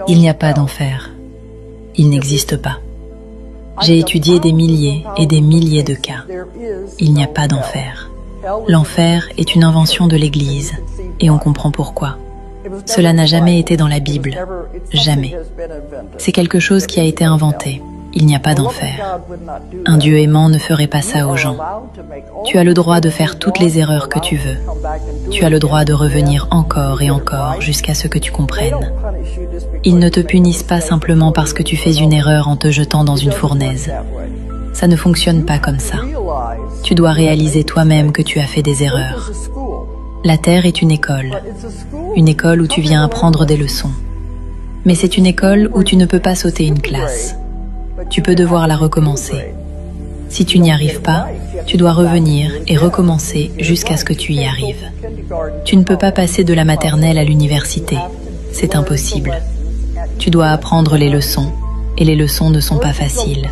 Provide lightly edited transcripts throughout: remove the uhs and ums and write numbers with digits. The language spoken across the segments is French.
Il n'y a pas d'enfer. Il n'existe pas. J'ai étudié des milliers et des milliers de cas. Il n'y a pas d'enfer. L'enfer est une invention de l'Église, et on comprend pourquoi. Cela n'a jamais été dans la Bible. Jamais. C'est quelque chose qui a été inventé. Il n'y a pas d'enfer. Un Dieu aimant ne ferait pas ça aux gens. Tu as le droit de faire toutes les erreurs que tu veux. Tu as le droit de revenir encore et encore jusqu'à ce que tu comprennes. Ils ne te punissent pas simplement parce que tu fais une erreur en te jetant dans une fournaise. Ça ne fonctionne pas comme ça. Tu dois réaliser toi-même que tu as fait des erreurs. La terre est une école où tu viens apprendre des leçons. Mais c'est une école où tu ne peux pas sauter une classe. Tu peux devoir la recommencer. Si tu n'y arrives pas, tu dois revenir et recommencer jusqu'à ce que tu y arrives. Tu ne peux pas passer de la maternelle à l'université. C'est impossible. Tu dois apprendre les leçons, et les leçons ne sont pas faciles.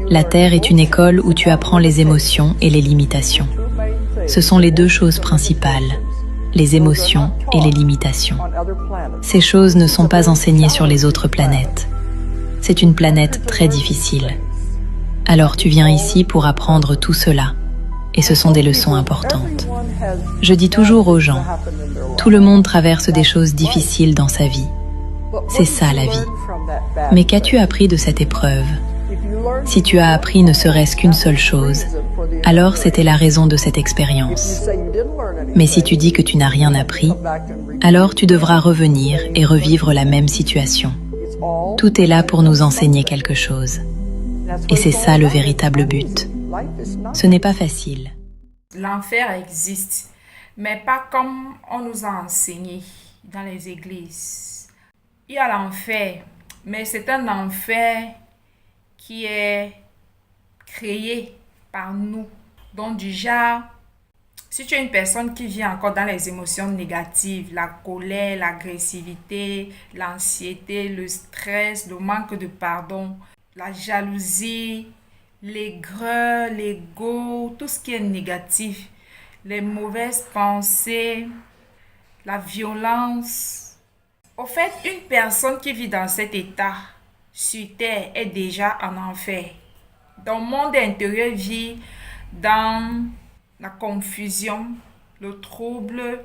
La Terre est une école où tu apprends les émotions et les limitations. Ce sont les deux choses principales, les émotions et les limitations. Ces choses ne sont pas enseignées sur les autres planètes. C'est une planète très difficile. Alors tu viens ici pour apprendre tout cela, et ce sont des leçons importantes. Je dis toujours aux gens, tout le monde traverse des choses difficiles dans sa vie. C'est ça la vie. Mais qu'as-tu appris de cette épreuve? Si tu as appris ne serait-ce qu'une seule chose, alors c'était la raison de cette expérience. Mais si tu dis que tu n'as rien appris, alors tu devras revenir et revivre la même situation. Tout est là pour nous enseigner quelque chose. Et c'est ça le véritable but. Ce n'est pas facile. L'enfer existe, mais pas comme on nous a enseigné dans les églises. Il y a l'enfer, mais c'est un enfer qui est créé par nous. Donc du genre, si tu es une personne qui vit encore dans les émotions négatives, la colère, l'agressivité, l'anxiété, le stress, le manque de pardon, la jalousie, l'aigreur, l'ego, tout ce qui est négatif, les mauvaises pensées, la violence. Au fait, une personne qui vit dans cet état sur terre est déjà en enfer. Ton monde intérieur vit dans la confusion, le trouble.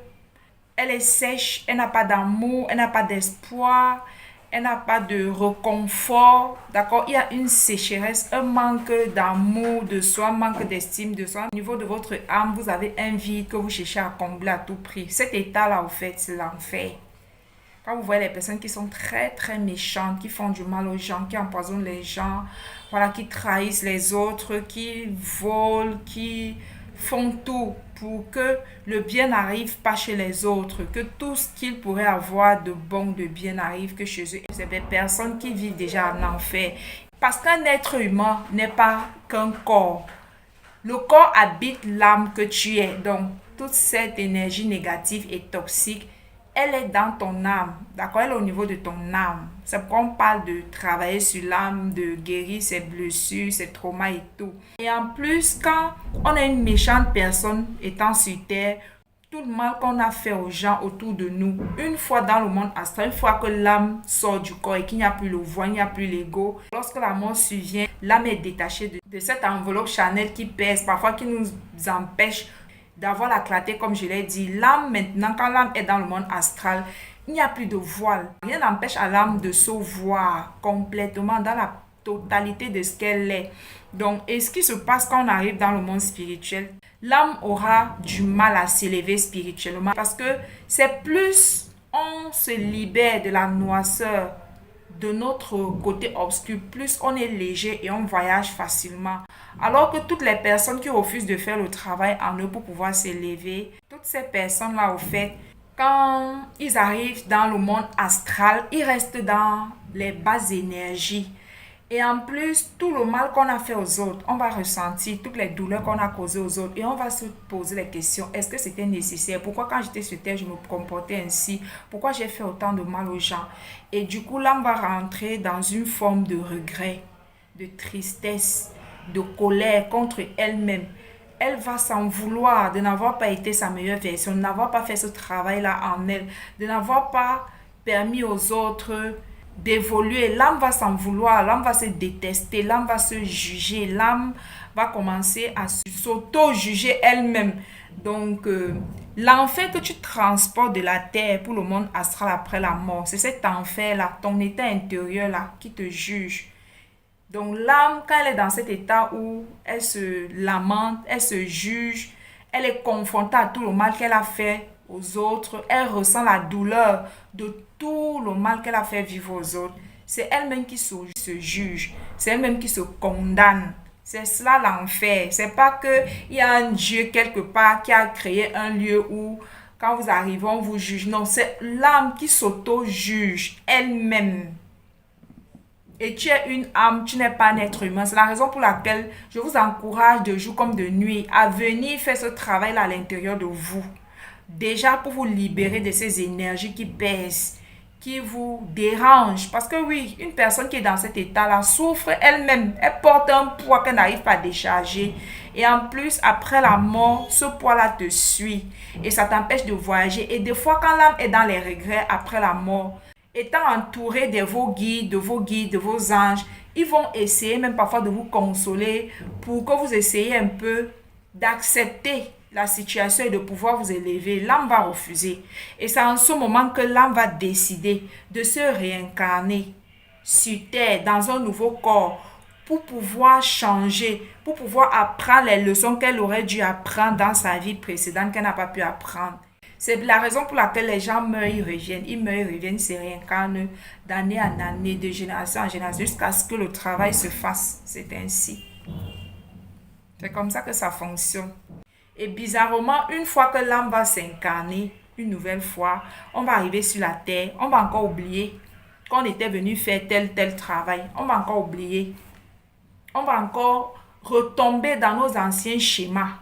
Elle est sèche, elle n'a pas d'amour, elle n'a pas d'espoir, elle n'a pas de réconfort. D'accord? Il y a une sécheresse, un manque d'amour de soi, un manque d'estime de soi. Au niveau de votre âme, vous avez un vide que vous cherchez à combler à tout prix. Cet état-là, au fait, c'est l'enfer. Quand vous voyez les personnes qui sont très très méchantes, qui font du mal aux gens, qui empoisonnent les gens, voilà, qui trahissent les autres, qui volent, qui font tout pour que le bien n'arrive pas chez les autres, que tout ce qu'ils pourraient avoir de bon, de bien n'arrive que chez eux. C'est des personnes qui vivent déjà en enfer. Parce qu'un être humain n'est pas qu'un corps. Le corps habite l'âme que tu es. Donc, toute cette énergie négative et toxique, elle est dans ton âme, d'accord? Elle est au niveau de ton âme. C'est pourquoi on parle de travailler sur l'âme, de guérir ses blessures, ses traumas et tout. Et en plus, quand on est une méchante personne étant sur terre, tout le mal qu'on a fait aux gens autour de nous, une fois dans le monde astral, une fois que l'âme sort du corps et qu'il n'y a plus le voix, il n'y a plus l'ego, lorsque la mort survient, l'âme est détachée de cette enveloppe charnelle qui pèse, parfois qui nous empêche d'avoir la clarté, comme je l'ai dit. L'âme, maintenant, quand l'âme est dans le monde astral, il n'y a plus de voile. Rien n'empêche à l'âme de se voir complètement dans la totalité de ce qu'elle est. Donc, et ce qui se passe quand on arrive dans le monde spirituel, l'âme aura du mal à s'élever spirituellement parce que c'est plus on se libère de la noirceur de notre côté obscur, plus on est léger et on voyage facilement. Alors que toutes les personnes qui refusent de faire le travail en eux pour pouvoir s'élever, toutes ces personnes-là, au fait, quand ils arrivent dans le monde astral, ils restent dans les basses énergies. Et en plus, tout le mal qu'on a fait aux autres, on va ressentir toutes les douleurs qu'on a causées aux autres et on va se poser les questions. Est-ce que c'était nécessaire? Pourquoi quand j'étais sur terre, je me comportais ainsi? Pourquoi j'ai fait autant de mal aux gens? Et du coup, l'âme va rentrer dans une forme de regret, de tristesse, de colère contre elle-même. Elle va s'en vouloir de n'avoir pas été sa meilleure version, de n'avoir pas fait ce travail-là en elle, de n'avoir pas permis aux autres d'évoluer, l'âme va s'en vouloir, l'âme va se détester, l'âme va se juger, l'âme va commencer à s'auto-juger elle-même. Donc, l'enfer que tu transportes de la terre pour le monde astral après la mort, c'est cet enfer-là, ton état intérieur-là qui te juge. Donc, l'âme, quand elle est dans cet état où elle se lamente, elle se juge, elle est confrontée à tout le mal qu'elle a fait aux autres, elle ressent la douleur de tout le mal qu'elle a fait vivre aux autres. C'est elle-même qui se juge, c'est elle-même qui se condamne. C'est cela l'enfer. C'est pas qu'il y a un Dieu quelque part qui a créé un lieu où, quand vous arrivez, on vous juge. Non, c'est l'âme qui s'auto-juge elle-même. Et tu es une âme, tu n'es pas un être humain. C'est la raison pour laquelle je vous encourage de jour comme de nuit à venir faire ce travail-là à l'intérieur de vous. Déjà pour vous libérer de ces énergies qui pèsent, qui vous dérangent. Parce que oui, une personne qui est dans cet état-là souffre elle-même. Elle porte un poids qu'elle n'arrive pas à décharger. Et en plus, après la mort, ce poids-là te suit. Et ça t'empêche de voyager. Et des fois, quand l'âme est dans les regrets après la mort, étant entouré de vos guides, de vos anges, ils vont essayer même parfois de vous consoler pour que vous essayiez un peu d'accepter la situation et de pouvoir vous élever. L'âme va refuser. Et c'est en ce moment que l'âme va décider de se réincarner sur terre dans un nouveau corps pour pouvoir changer, pour pouvoir apprendre les leçons qu'elle aurait dû apprendre dans sa vie précédente qu'elle n'a pas pu apprendre. C'est la raison pour laquelle les gens meurent, ils reviennent, ils se réincarnent d'année en année, de génération en génération, jusqu'à ce que le travail se fasse. C'est ainsi. C'est comme ça que ça fonctionne. Et bizarrement, une fois que l'âme va s'incarner, une nouvelle fois, on va arriver sur la terre, on va encore oublier qu'on était venu faire tel travail. On va encore oublier. On va encore retomber dans nos anciens schémas.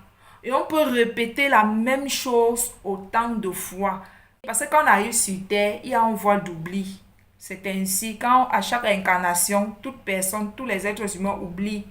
Et on peut répéter la même chose autant de fois. Parce que quand on arrive sur terre, il y a un voile d'oubli. C'est ainsi, quand à chaque incarnation, toute personne, tous les êtres humains oublient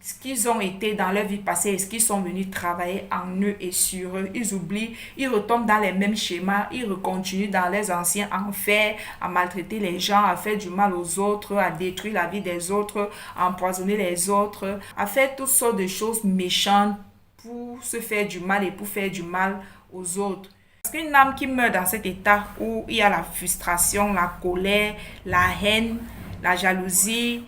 ce qu'ils ont été dans leur vie passée et ce qu'ils sont venus travailler en eux et sur eux. Ils oublient, ils retombent dans les mêmes schémas, ils recontinuent dans les anciens enfers, à maltraiter les gens, à faire du mal aux autres, à détruire la vie des autres, à empoisonner les autres, à faire toutes sortes de choses méchantes pour se faire du mal et pour faire du mal aux autres. Parce qu'une âme qui meurt dans cet état où il y a la frustration, la colère, la haine, la jalousie,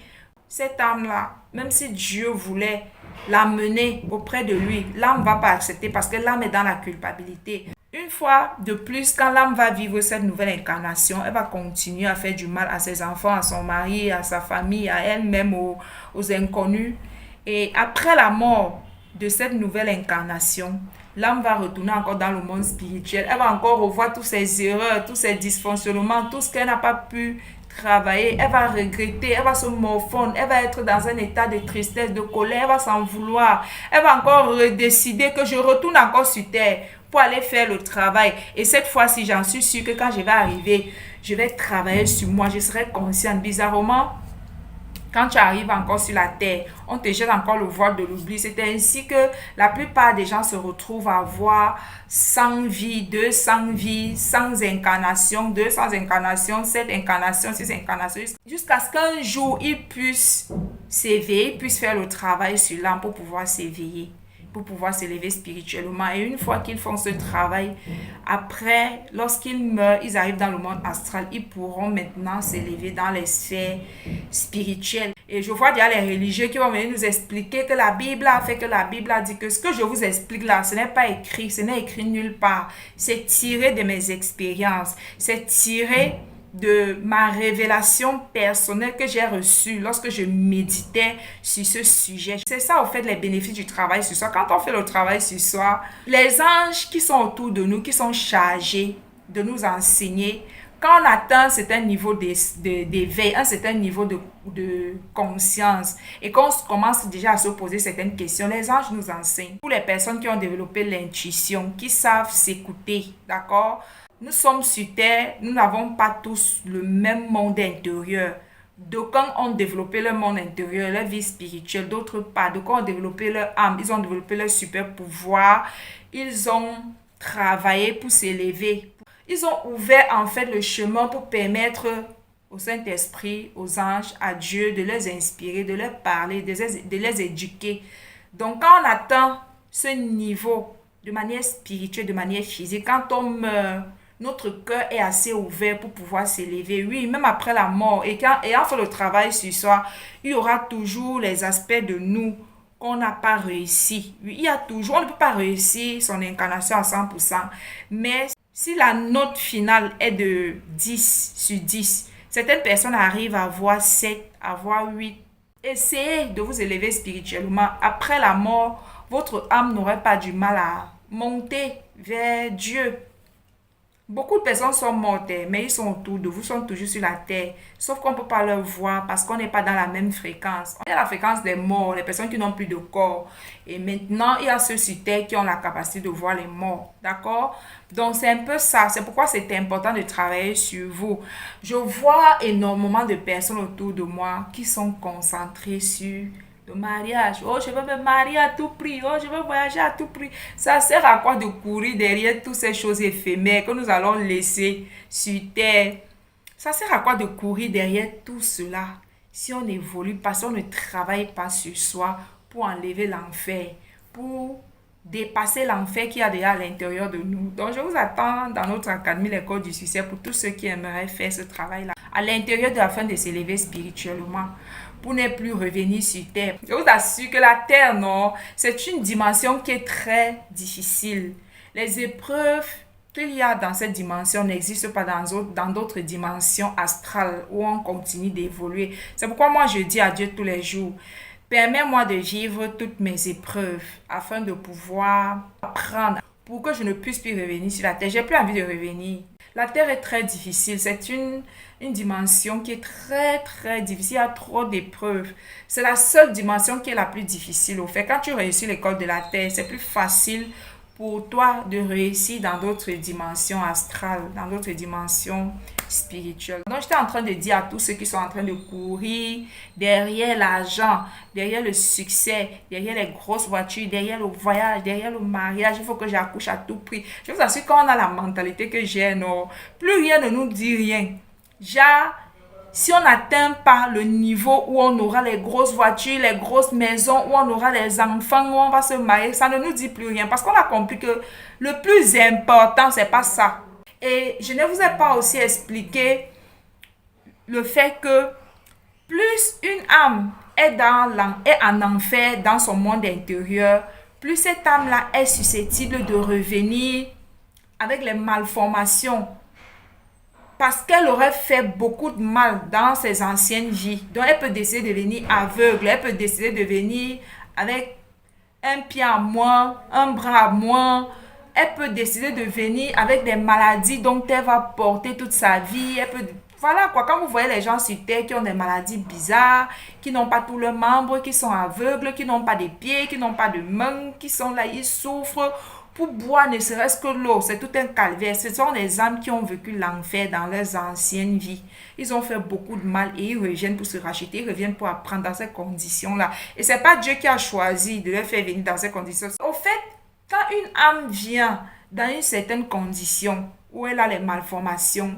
cette âme-là, même si Dieu voulait l'amener auprès de lui, l'âme ne va pas accepter parce que l'âme est dans la culpabilité. Une fois de plus, quand l'âme va vivre cette nouvelle incarnation, elle va continuer à faire du mal à ses enfants, à son mari, à sa famille, à elle-même, aux inconnus. Et après la mort de cette nouvelle incarnation, l'âme va retourner encore dans le monde spirituel. Elle va encore revoir tous ses erreurs, tous ses dysfonctionnements, tout ce qu'elle n'a pas pu travailler. Elle va regretter, elle va se morfondre, elle va être dans un état de tristesse, de colère, elle va s'en vouloir. Elle va encore redécider que je retourne encore sur terre pour aller faire le travail. Et cette fois-ci, j'en suis sûre que quand je vais arriver, je vais travailler sur moi, je serai consciente. Bizarrement, quand tu arrives encore sur la terre, on te jette encore le voile de l'oubli. C'est ainsi que la plupart des gens se retrouvent à avoir 100 vies, 200 vies, 100 incarnations, 200 incarnations, 7 incarnations, 6 incarnations, jusqu'à ce qu'un jour, ils puissent s'éveiller, ils puissent faire le travail sur l'âme pour pouvoir s'éveiller, pour pouvoir s'élever spirituellement. Et une fois qu'ils font ce travail, après, lorsqu'ils meurent, ils arrivent dans le monde astral, ils pourront maintenant s'élever dans les sphères spirituelles. Et je vois déjà les religieux qui vont venir nous expliquer que la Bible a fait, que la Bible a dit que ce que je vous explique là, ce n'est pas écrit, ce n'est écrit nulle part. C'est tiré de mes expériences, c'est tiré de ma révélation personnelle que j'ai reçue lorsque je méditais sur ce sujet. C'est ça, au fait, les bénéfices du travail sur soi. Quand on fait le travail sur soi, les anges qui sont autour de nous, qui sont chargés de nous enseigner, quand on atteint un certain niveau d'éveil, un certain niveau de conscience, et qu'on commence déjà à se poser certaines questions, les anges nous enseignent. Pour les personnes qui ont développé l'intuition, qui savent s'écouter, d'accord? Nous sommes sur terre, nous n'avons pas tous le même monde intérieur. D'aucuns ont développé leur monde intérieur, leur vie spirituelle, d'autres pas. D'aucuns ont développé leur âme, ils ont développé leur super pouvoir, ils ont travaillé pour s'élever. Ils ont ouvert en fait le chemin pour permettre au Saint-Esprit, aux anges, à Dieu de les inspirer, de leur parler, de les éduquer. Donc quand on atteint ce niveau de manière spirituelle, de manière physique, quand on meurt, notre cœur est assez ouvert pour pouvoir s'élever. Oui, même après la mort, et quand ayant fait le travail sur soi, il y aura toujours les aspects de nous qu'on n'a pas réussi. Oui, il y a toujours, on ne peut pas réussir son incarnation à 100%, mais si la note finale est de 10/10, certaines personnes arrivent à avoir 7, à avoir 8. Essayez de vous élever spirituellement. Après la mort, votre âme n'aurait pas du mal à monter vers Dieu. Beaucoup de personnes sont mortes, mais ils sont autour de vous, sont toujours sur la terre. Sauf qu'on ne peut pas leur voir parce qu'on n'est pas dans la même fréquence. On est à la fréquence des morts, les personnes qui n'ont plus de corps. Et maintenant, il y a ceux sur terre qui ont la capacité de voir les morts. D'accord? Donc, c'est un peu ça. C'est pourquoi c'est important de travailler sur vous. Je vois énormément de personnes autour de moi qui sont concentrées sur le mariage. Oh, je veux me marier à tout prix. Oh, je veux voyager à tout prix. Ça sert à quoi de courir derrière toutes ces choses éphémères que nous allons laisser sur terre? Ça sert à quoi de courir derrière tout cela si on n'évolue pas, si on ne travaille pas sur soi pour enlever l'enfer, pour dépasser l'enfer qu'il y a déjà à l'intérieur de nous. Donc, je vous attends dans notre académie, l'école du succès, pour tous ceux qui aimeraient faire ce travail-là à l'intérieur de afin de s'élever spirituellement, pour ne plus revenir sur terre. Je vous assure que la terre, non, c'est une dimension qui est très difficile. Les épreuves qu'il y a dans cette dimension n'existent pas dans d'autres dimensions astrales où on continue d'évoluer. C'est pourquoi moi je dis à Dieu tous les jours, permets-moi de vivre toutes mes épreuves afin de pouvoir apprendre pour que je ne puisse plus revenir sur la terre. J'ai plus envie de revenir. La terre est très difficile. C'est une dimension qui est très, très difficile. Il y a trop d'épreuves. C'est la seule dimension qui est la plus difficile. Au fait, quand tu réussis l'école de la terre, c'est plus facile pour toi de réussir dans d'autres dimensions astrales, dans d'autres dimensions spirituelles. Donc, j'étais en train de dire à tous ceux qui sont en train de courir derrière l'argent, derrière le succès, derrière les grosses voitures, derrière le voyage, derrière le mariage, il faut que j'accouche à tout prix. Je vous assure, quand on a la mentalité que j'ai, non, plus rien ne nous dit rien. Genre, si on n'atteint pas le niveau où on aura les grosses voitures, les grosses maisons, où on aura les enfants, où on va se marier, ça ne nous dit plus rien. Parce qu'on a compris que le plus important, c'est pas ça. Et je ne vous ai pas aussi expliqué le fait que plus une âme est en enfer dans son monde intérieur, plus cette âme-là est susceptible de revenir avec les malformations, parce qu'elle aurait fait beaucoup de mal dans ses anciennes vies. Donc, elle peut décider de devenir aveugle, elle peut décider de venir avec un pied en moins, un bras en moins. Elle peut décider de venir avec des maladies dont elle va porter toute sa vie. Voilà quoi, quand vous voyez les gens sur terre qui ont des maladies bizarres, qui n'ont pas tous leurs membres, qui sont aveugles, qui n'ont pas de pieds, qui n'ont pas de mains, qui sont là, ils souffrent. Pour boire ne serait-ce que l'eau, c'est tout un calvaire. Ce sont des âmes qui ont vécu l'enfer dans leurs anciennes vies. Ils ont fait beaucoup de mal et ils reviennent pour se racheter, ils reviennent pour apprendre dans ces conditions-là. Et c'est pas Dieu qui a choisi de les faire venir dans ces conditions. Au fait, quand une âme vient dans une certaine condition où elle a les malformations,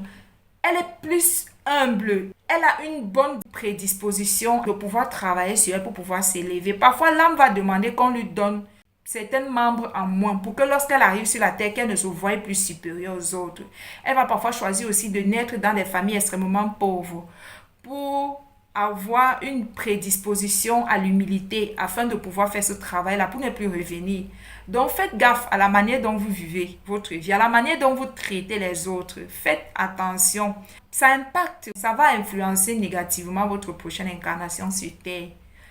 elle est plus humble. Elle a une bonne prédisposition de pouvoir travailler sur elle pour pouvoir s'élever. Parfois, l'âme va demander qu'on lui donne certains membres en moins pour que lorsqu'elle arrive sur la terre, qu'elle ne se voie plus supérieure aux autres. Elle va parfois choisir aussi de naître dans des familles extrêmement pauvres pour avoir une prédisposition à l'humilité afin de pouvoir faire ce travail-là pour ne plus revenir. Donc faites gaffe à la manière dont vous vivez votre vie, à la manière dont vous traitez les autres. Faites attention. Ça impacte, ça va influencer négativement votre prochaine incarnation sur terre.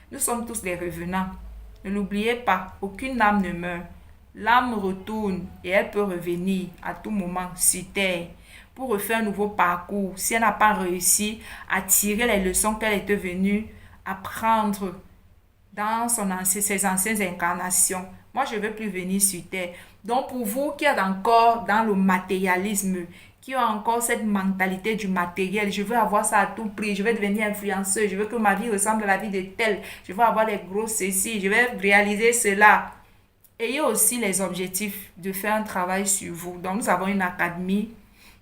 Nous sommes tous des revenants. Ne l'oubliez pas, aucune âme ne meurt. L'âme retourne et elle peut revenir à tout moment sur terre pour refaire un nouveau parcours si elle n'a pas réussi à tirer les leçons qu'elle était venue apprendre dans ses anciennes incarnations. Moi, je ne veux plus venir sur terre. Donc, pour vous qui êtes encore dans le matérialisme, qui ont encore cette mentalité du matériel, je veux avoir ça à tout prix, je veux devenir influenceuse, je veux que ma vie ressemble à la vie de tel, je veux avoir les gros ceci, je vais réaliser cela. Ayez aussi les objectifs de faire un travail sur vous. Donc, nous avons une académie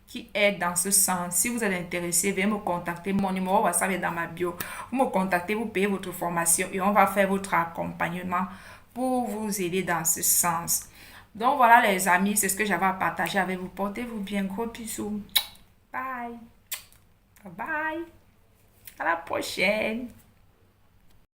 qui aident dans ce sens. Si vous êtes intéressé, veuillez me contacter. Mon numéro WhatsApp est dans ma bio. Vous me contactez, vous payez votre formation et on va faire votre accompagnement pour vous aider dans ce sens. Donc voilà les amis, c'est ce que j'avais à partager avec vous. Portez-vous bien, gros bisous. Bye. Bye bye. À la prochaine.